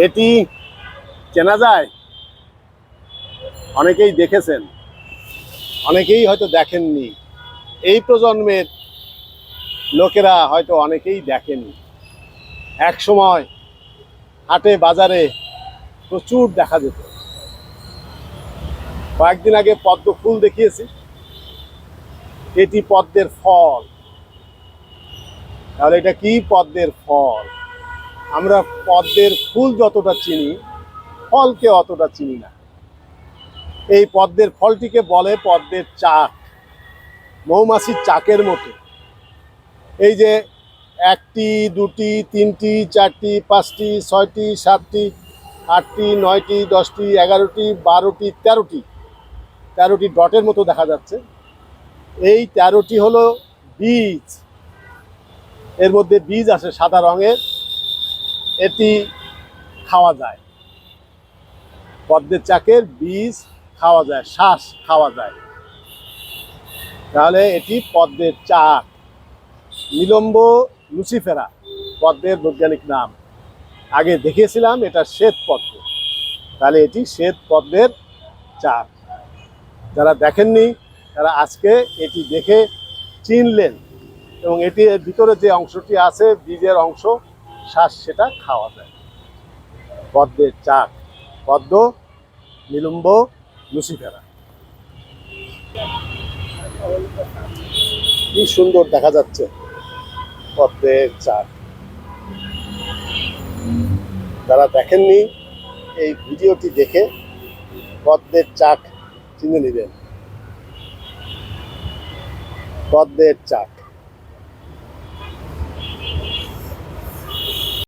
এটি চেনা যায়, অনেকেই দেখেছেন, অনেকেই হয়তো দেখেননি। এই প্রজন্মের লোকেরা হয়তো অনেকেই দেখেনি। এক সময় হাটে বাজারে প্রচুর দেখা যেত। কয়েকদিন আগে পদ্ম ফুল দেখিয়েছি, এটি পদ্মের ফল। তাহলে এটা কি? পদ্মের ফল। আমরা পদ্মের ফুল যতটা চিনি, ফলকে অতটা চিনি না। এই পদ্মের ফলটিকে বলে পদ্মের চাক, মৌমাছির চাকের মতো। এই যে একটি, দুটি, তিনটি, চারটি, পাঁচটি, ছয়টি, সাতটি, আটটি, নয়টি, 10টি, 11টি, 12টি, 13টি ডটের মতো দেখা যাচ্ছে। এই 13টি হলো বীজ। এর মধ্যে বীজ আছে সাদা রঙের, এটি খাওয়া যায়। পদ্মের চাকের বীজ খাওয়া যায়, শ্বাস খাওয়া যায়। তাহলে এটি পদ্মের চাক। নিলম্ব লুসিফেরা পদ্মের বৈজ্ঞানিক নাম। আগে দেখিয়েছিলাম এটা শ্বেত পদ্ম। তাহলে এটি শ্বেত পদ্মের চাক। যারা দেখেননি তারা আজকে এটি দেখে চিনলেন, এবং এটির ভিতরে যে অংশটি আছে বীজের অংশ, শ্বাস, সেটা খাওয়া যায়। পদ্মের চাক, পদ্ম, নিলম্ব লুসিফেরা। কি সুন্দর দেখা যাচ্ছে পদ্মের চাক। যারা দেখেননি এই ভিডিওটি দেখে পদ্মের চাক চিনে নেবেন। পদ্মের চাক।